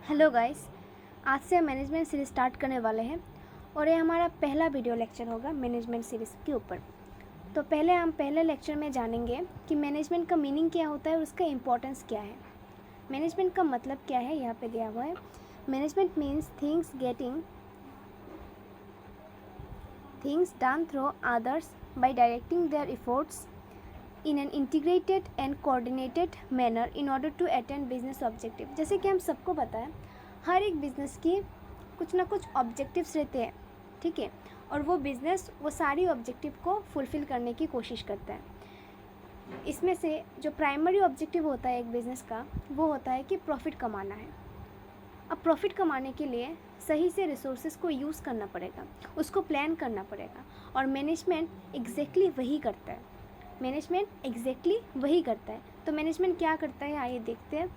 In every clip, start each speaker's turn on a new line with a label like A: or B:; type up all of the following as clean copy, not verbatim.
A: Hello guys, आज से हम मैनेजमेंट सीरीज़ स्टार्ट करने वाले हैं और ये हमारा पहला वीडियो लेक्चर होगा मैनेजमेंट सीरीज़ के ऊपर। तो हम पहले लेक्चर में जानेंगे कि मैनेजमेंट का मीनिंग क्या होता है और उसका इम्पोर्टेंस क्या है। मैनेजमेंट का मतलब क्या है, यहाँ पे दिया हुआ है। Management means things done through others bye directing their efforts in an integrated and coordinated manner in order to attain business objective। जैसे कि हम सबको पता है हर एक बिज़नेस की कुछ ना कुछ ऑब्जेक्टिव्स रहते हैं, ठीक है, और वो बिज़नेस वो सारी ऑब्जेक्टिव को फुलफ़िल करने की कोशिश करता है। इसमें से जो प्राइमरी ऑब्जेक्टिव होता है एक बिज़नेस का, वो होता है कि प्रॉफिट कमाना है। अब प्रॉफिट कमाने के लिए सही से रिसोर्सेज को यूज़ करना पड़ेगा, उसको प्लान करना पड़ेगा, और मैनेजमेंट एग्जैक्टली वही करता है। तो मैनेजमेंट क्या करता है, आइए देखते हैं।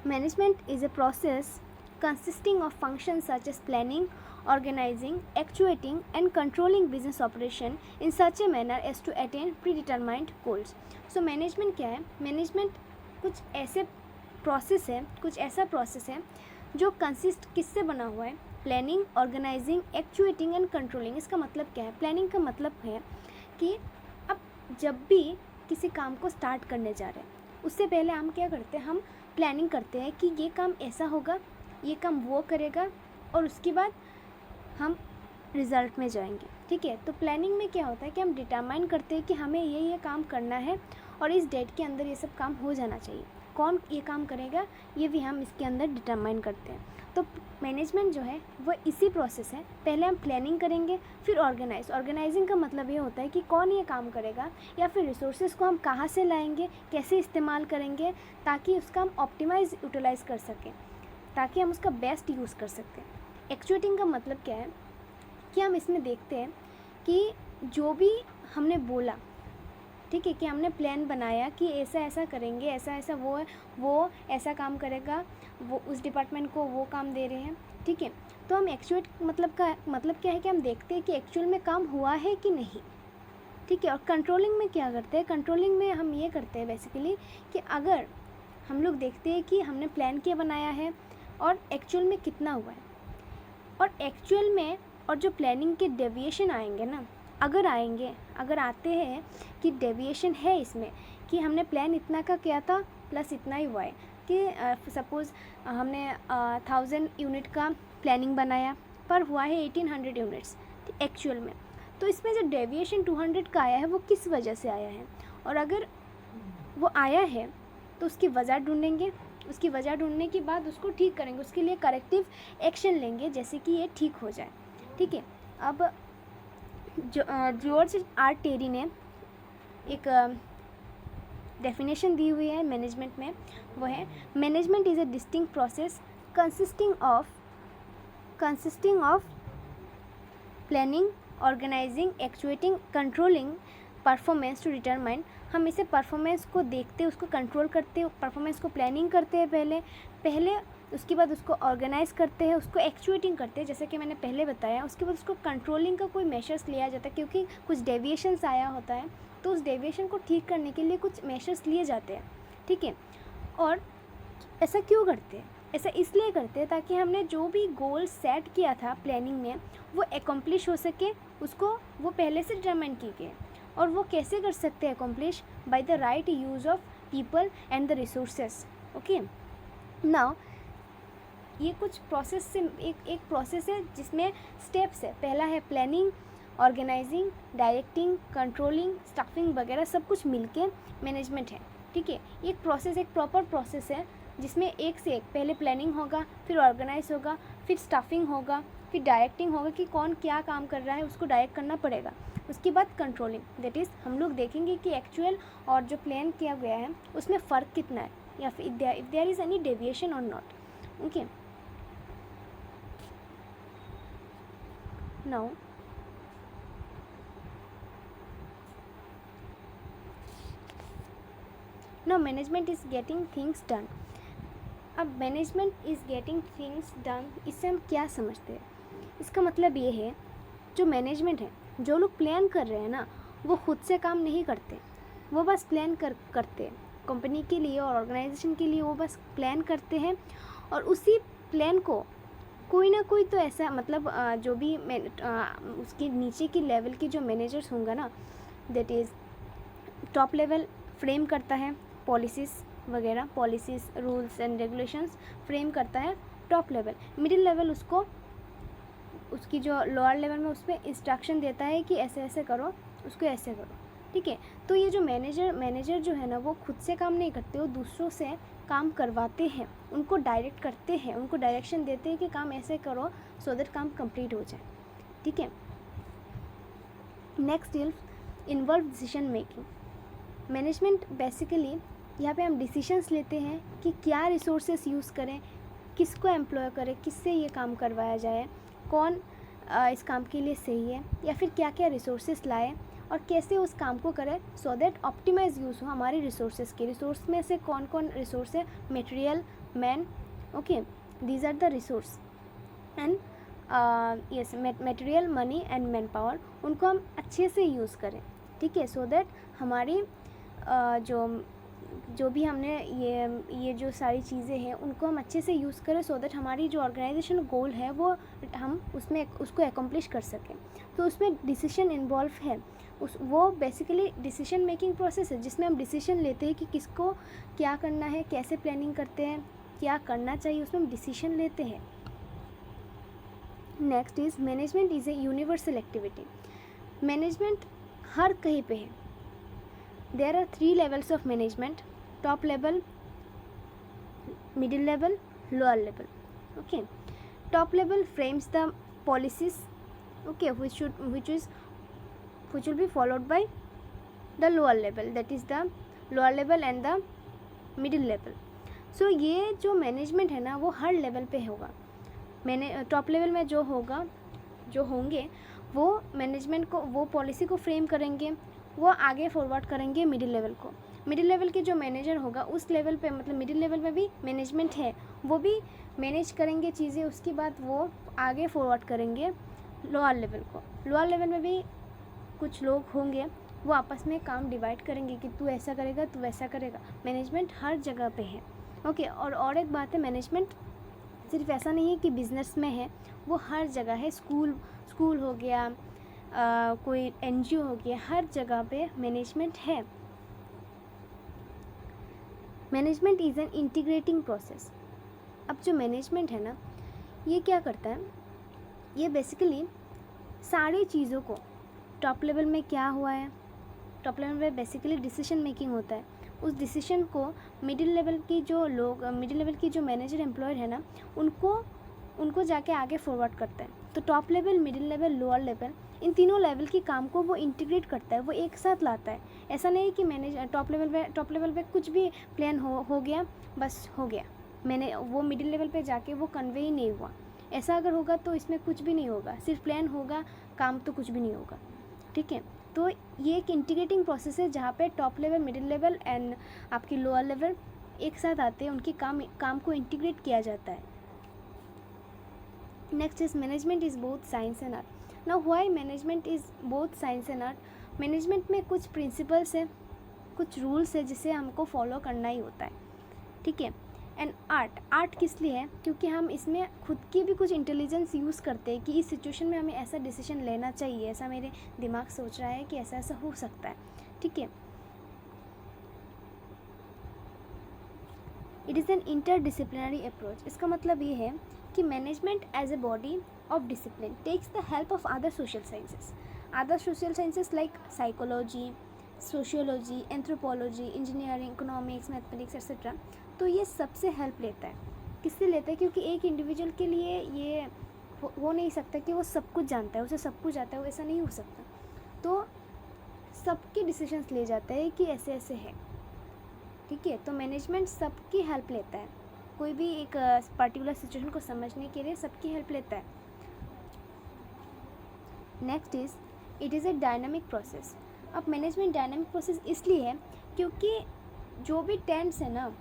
A: Management is a process consisting of functions such as planning, organizing, actuating and controlling business operation in such a manner as to attain predetermined goals। So management क्या है? मैनेजमेंट कुछ ऐसा प्रोसेस है जो कंसिस्ट किससे बना हुआ है? Planning, organising, actuating and controlling. इसका मतलब क्या है? प्लानिंग का मतलब है कि अब जब भी किसी काम को स्टार्ट करने जा रहे हैं उससे पहले हम क्या करते हैं? हम प्लानिंग करते हैं कि ये काम ऐसा होगा, ये काम वो करेगा, और उसके बाद हम रिज़ल्ट में जाएंगे, ठीक है। तो प्लानिंग में क्या होता है कि हम डिटरमाइन करते हैं कि हमें ये काम करना है और इस डेट के अंदर ये सब काम हो जाना चाहिए। कौन ये काम करेगा ये भी हम इसके अंदर डिटरमाइन करते हैं। तो मैनेजमेंट जो है वो इसी प्रोसेस है। पहले हम प्लानिंग करेंगे, फिर ऑर्गेनाइजिंग का मतलब ये होता है कि कौन ये काम करेगा, या फिर रिसोर्सेज को हम कहाँ से लाएंगे, कैसे इस्तेमाल करेंगे ताकि उसका हम ऑप्टिमाइज यूटिलाइज़ कर सकें, ताकि हम उसका बेस्ट यूज़ कर सकते हैं। एक्चुएटिंग का मतलब क्या है कि हम इसमें देखते हैं कि जो भी हमने बोला, ठीक है, कि हमने प्लान बनाया कि ऐसा ऐसा करेंगे, ऐसा ऐसा वो ऐसा काम करेगा, वो उस डिपार्टमेंट को वो काम दे रहे हैं, ठीक है। तो हम एक्चुएट मतलब क्या है कि हम देखते हैं कि एक्चुअल में काम हुआ है कि नहीं, ठीक है। और कंट्रोलिंग में क्या करते हैं? कंट्रोलिंग में हम ये करते हैं बेसिकली कि अगर हम लोग देखते हैं कि हमने प्लान किया बनाया है और एक्चुअल में कितना हुआ है, और एक्चुअल में और जो प्लानिंग के डेविएशन आएंगे ना, अगर आते हैं कि डेविएशन है इसमें, कि हमने प्लान इतना का किया था प्लस इतना ही हुआ है, कि सपोज़ हमने 1000 यूनिट का प्लानिंग बनाया पर हुआ है 1800 यूनिट्स एक्चुअल में। तो इसमें जो डेविएशन 200 का आया है वो किस वजह से आया है, और अगर वो आया है तो उसकी वजह ढूंढेंगे, उसकी वजह ढूंढने के बाद उसको ठीक करेंगे, उसके लिए करेक्टिव एक्शन लेंगे जैसे कि ये ठीक हो जाए, ठीक है। अब जॉर्ज आर टेरी ने एक डेफिनेशन दी हुई है मैनेजमेंट में, वो है management is a distinct process consisting of planning, organising, actuating, controlling performance to determine. हम इसे परफॉर्मेंस को देखते, उसको कंट्रोल करते, परफॉर्मेंस को प्लानिंग करते हैं पहले उसके बाद उसको ऑर्गेनाइज़ करते हैं, उसको एक्चुएटिंग करते हैं जैसे कि मैंने पहले बताया, उसके बाद उसको कंट्रोलिंग का कोई मेजर्स लिया जाता है, क्योंकि कुछ डेविएशंस आया होता है तो उस डेविएशन को ठीक करने के लिए कुछ मेजर्स लिए जाते हैं, ठीक है। और ऐसा क्यों करते हैं? ऐसा इसलिए करते हैं ताकि हमने जो भी गोल सेट किया था प्लानिंग में वो एकम्प्लिश हो सके, उसको वो पहले से डिटरमाइन की गए। और वो कैसे कर सकते हैं accomplish? By the right use of people and the resources, okay. Now ये कुछ प्रोसेस से एक प्रोसेस है जिसमें स्टेप्स है। पहला है planning, organising, directing, controlling, staffing वगैरह सब कुछ मिलके मैनेजमेंट है, ठीक है। एक प्रॉपर प्रोसेस है जिसमें एक से एक पहले प्लानिंग होगा, फिर ऑर्गेनाइज होगा, फिर स्टाफिंग होगा, फिर डायरेक्टिंग होगा कि कौन क्या काम कर रहा है उसको डायरेक्ट करना पड़ेगा। उसके बाद कंट्रोलिंग, दैट इज़ हम लोग देखेंगे कि एक्चुअल और जो प्लान किया गया है उसमें फ़र्क कितना है, या फिर if there is any deviation और not, okay. Now management is getting things done। अब management is getting things done, इससे हम क्या समझते हैं? इसका मतलब ये है जो मैनेजमेंट है, जो लोग प्लान कर रहे हैं ना, वो खुद से काम नहीं करते, वो बस प्लान करते हैं। कंपनी के लिए और ऑर्गेनाइजेशन के लिए वो बस प्लान करते हैं, और उसी प्लान को कोई ना कोई तो ऐसा मतलब जो भी उसके नीचे की लेवल के जो मैनेजर्स होंगे ना, that is top level frame करता है पॉलिसीज़ वगैरह, policies rules and regulations frame करता है टॉप लेवल। मिडिल लेवल उसको उसकी जो लोअर लेवल में उस पर इंस्ट्रक्शन देता है कि ऐसे ऐसे करो, उसको ऐसे करो, ठीक है। तो ये जो मैनेजर जो है ना, वो खुद से काम नहीं करते, वो दूसरों से काम करवाते हैं, उनको डायरेक्ट करते हैं, उनको डायरेक्शन देते हैं कि काम ऐसे करो सो दैट काम कंप्लीट हो जाए, ठीक है। Next is involve decision making. Management basically यहाँ पे हम डिसीजंस लेते हैं कि क्या रिसोर्सेस यूज़ करें, किसको एम्प्लॉय करें, किससे ये काम करवाया जाए, कौन इस काम के लिए सही है, या फिर क्या क्या रिसोर्सेस लाए और कैसे उस काम को करें सो दैट ऑप्टिमाइज यूज़ हो हमारे रिसोर्सेज के। रिसोर्स में से कौन कौन रिसोर्स है, material, man, okay, these are the resource and yes material, money and manpower, उनको हम अच्छे से यूज़ करें, ठीक है, सो दैट हमारी जो भी हमने ये जो सारी चीज़ें हैं उनको हम अच्छे से यूज़ करें सो दैट हमारी जो ऑर्गेनाइजेशन गोल है वो हम उसको एकम्प्लिश कर सकें। तो उसमें डिसीजन इन्वॉल्व है, वो बेसिकली डिसीजन मेकिंग प्रोसेस है जिसमें हम डिसीजन लेते हैं कि किसको क्या करना है, कैसे प्लानिंग करते हैं, क्या करना चाहिए, उसमें हम डिसीजन लेते हैं। Next is management is a universal activity. Management हर कहीं पे है। There are 3 levels of management, top level, middle level, lower level, okay. Top level frames the policies, okay, which will be followed by the lower level, that is the lower level and the middle level. So ये जो management है ना वो हर level पे होगा। मैंने top level में जो होंगे वो मैनेजमेंट को, वो पॉलिसी को फ्रेम करेंगे, वो आगे फॉरवर्ड करेंगे मिडिल लेवल को। मिडिल लेवल के जो मैनेजर होगा उस लेवल पे, मतलब मिडिल लेवल में भी मैनेजमेंट है, वो भी मैनेज करेंगे चीज़ें, उसके बाद वो आगे फॉरवर्ड करेंगे लोअर लेवल को। लोअर लेवल में भी कुछ लोग होंगे, वो आपस में काम डिवाइड करेंगे कि तू ऐसा करेगा, तू वैसा करेगा। मैनेजमेंट हर जगह पे है, ओके। और एक बात है, मैनेजमेंट सिर्फ ऐसा नहीं है कि बिज़नेस में है, वो हर जगह है। स्कूल हो गया, कोई NGO हो गया, हर जगह पे मैनेजमेंट है। Management is an integrating process. अब जो मैनेजमेंट है ना, ये क्या करता है, ये बेसिकली सारी चीज़ों को, टॉप लेवल में क्या हुआ है, टॉप लेवल में बेसिकली डिसीजन मेकिंग होता है, उस डिसीजन को मिडिल लेवल की जो मैनेजर एम्प्लॉयर है ना, उनको जाके आगे फॉरवर्ड करता है। तो top level, middle level, lower level, इन तीनों लेवल के काम को वो इंटीग्रेट करता है, वो एक साथ लाता है। ऐसा नहीं कि टॉप लेवल पे कुछ भी प्लान हो गया, बस हो गया, वो मिडिल लेवल पे जाके वो कन्वे ही नहीं हुआ। ऐसा अगर होगा तो इसमें कुछ भी नहीं होगा, सिर्फ प्लान होगा, काम तो कुछ भी नहीं होगा, ठीक है। तो ये एक इंटीग्रेटिंग प्रोसेस है जहाँ पे top level, middle level and आपकी लोअर लेवल एक साथ आते हैं, उनके काम को इंटीग्रेट किया जाता है। Next is management is both science and art. Now why management is both science and art? Management में कुछ प्रिंसिपल्स है, कुछ रूल्स है जिसे हमको फॉलो करना ही होता है, ठीक है। एंड आर्ट किस लिए है? क्योंकि हम इसमें खुद की भी कुछ इंटेलिजेंस यूज़ करते हैं कि इस सिचुएशन में हमें ऐसा डिसीजन लेना चाहिए, ऐसा मेरे दिमाग सोच रहा है कि ऐसा ऐसा हो सकता है, ठीक है। It is an interdisciplinary approach. इसका मतलब ये है कि management as a body of discipline takes the help of other social sciences like psychology, sociology, anthropology, engineering, economics, mathematics etcetera. तो ये सबसे हेल्प लेता है। किससे लेता है? क्योंकि एक इंडिविजुअल के लिए ये हो नहीं सकता कि वो सब कुछ जानता है, उसे सब कुछ आता है, वो ऐसा नहीं हो सकता। तो सबके डिसीजंस ले जाता है कि ऐसे ऐसे है, ठीक है। तो मैनेजमेंट सबकी हेल्प लेता है, कोई भी एक पर्टिकुलर सिचुएशन को समझने के लिए सबकी हेल्प लेता है। Next is it is a dynamic process. अब मैनेजमेंट डायनामिक प्रोसेस इसलिए है क्योंकि जो भी टेंस है ना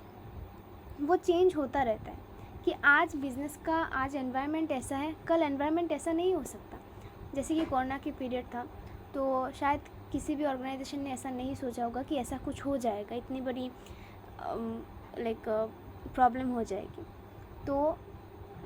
A: वो चेंज होता रहता है कि आज बिज़नेस का, आज एनवायरनमेंट ऐसा है, कल एनवायरनमेंट ऐसा नहीं हो सकता। जैसे कि कोरोना के पीरियड था तो शायद किसी भी ऑर्गेनाइजेशन ने ऐसा नहीं सोचा होगा कि ऐसा कुछ हो जाएगा, इतनी बड़ी लाइक प्रॉब्लम हो जाएगी। तो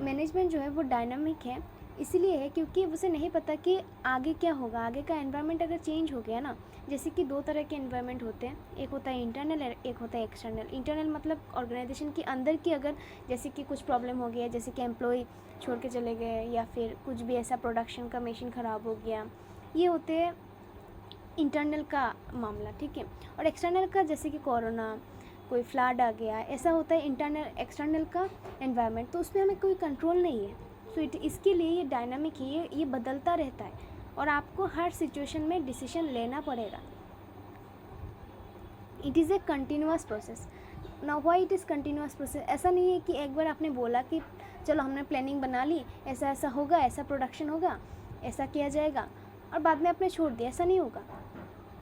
A: मैनेजमेंट जो है वो डायनामिक है, इसीलिए है क्योंकि उसे नहीं पता कि आगे क्या होगा। आगे का एनवायरनमेंट अगर चेंज हो गया ना, जैसे कि दो तरह के एनवायरनमेंट होते हैं, एक होता है इंटरनल, एक होता है एक्सटर्नल। इंटरनल मतलब ऑर्गेनाइजेशन के अंदर की अगर जैसे कि कुछ प्रॉब्लम हो गया, जैसे कि एम्प्लॉय छोड़ के चले गए या फिर कुछ भी ऐसा प्रोडक्शन का मशीन ख़राब हो गया, ये होते हैं इंटरनल का मामला, ठीक है। और एक्सटर्नल का जैसे कि कोरोना, कोई फ्लड आ गया, ऐसा होता है इंटरनल एक्सटर्नल का एनवायरनमेंट, तो उसमें हमें कोई कंट्रोल नहीं है। सो इसके लिए ये डायनामिक है, ये बदलता रहता है और आपको हर सिचुएशन में डिसीजन लेना पड़ेगा। It is a continuous process. Now why it is continuous process, ऐसा नहीं है कि एक बार आपने बोला कि चलो हमने प्लानिंग बना ली, ऐसा ऐसा होगा, ऐसा प्रोडक्शन होगा, ऐसा किया जाएगा, और बाद में आपने छोड़ दिया, ऐसा नहीं होगा।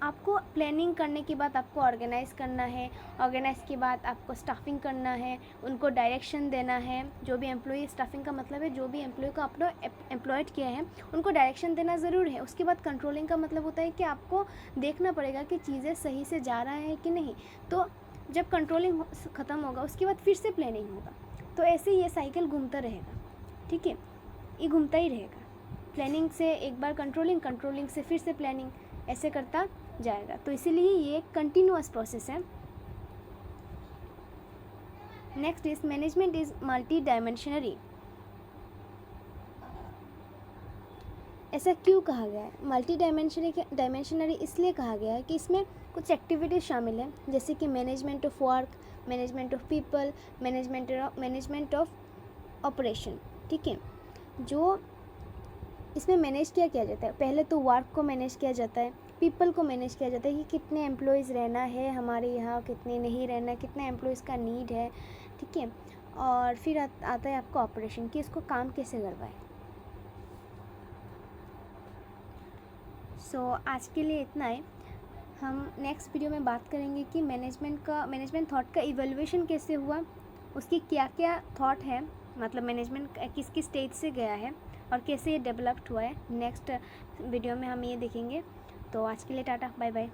A: आपको प्लानिंग करने के बाद आपको ऑर्गेनाइज़ करना है, ऑर्गेनाइज़ के बाद आपको स्टाफिंग करना है, उनको डायरेक्शन देना है। जो भी एम्प्लॉय, स्टाफिंग का मतलब है जो भी एम्प्लॉय को आपने एम्प्लॉयड किया है उनको डायरेक्शन देना ज़रूर है। उसके बाद कंट्रोलिंग का मतलब होता है कि आपको देखना पड़ेगा कि चीज़ें सही से जा रहा है कि नहीं। तो जब कंट्रोलिंग ख़त्म होगा उसके बाद फिर से प्लानिंग होगा। तो ऐसे ये साइकिल घूमता रहेगा, ठीक है, ये घूमता ही रहेगा। प्लानिंग से एक बार कंट्रोलिंग, कंट्रोलिंग से फिर से प्लानिंग, ऐसे करता जाएगा। तो इसीलिए ये एक कंटिन्यूअस प्रोसेस है। Next is management is multi dimensional. ऐसा क्यों कहा गया है? मल्टी डायमेंशनरी इसलिए कहा गया है कि इसमें कुछ एक्टिविटीज़ शामिल हैं, जैसे कि management of work, management of people, management of operation, ठीक है। जो इसमें मैनेज किया जाता है, पहले तो वर्क को मैनेज किया जाता है, पीपल को मैनेज किया जाता है कि कितने एम्प्लॉयज़ रहना है हमारे यहाँ, कितने नहीं रहना, कितने एम्प्लॉयज़ का नीड है, ठीक है। और फिर आता है आपका ऑपरेशन कि इसको काम कैसे करवाएं। सो आज के लिए इतना है। हम नेक्स्ट वीडियो में बात करेंगे कि मैनेजमेंट थॉट का इवैल्यूएशन कैसे हुआ, उसकी क्या क्या थॉट है, मतलब मैनेजमेंट किस किस स्टेज से गया है और कैसे ये डेवलप्ड हुआ है। नेक्स्ट वीडियो में हम ये देखेंगे। तो आज के लिए टाटा, बाय बाय।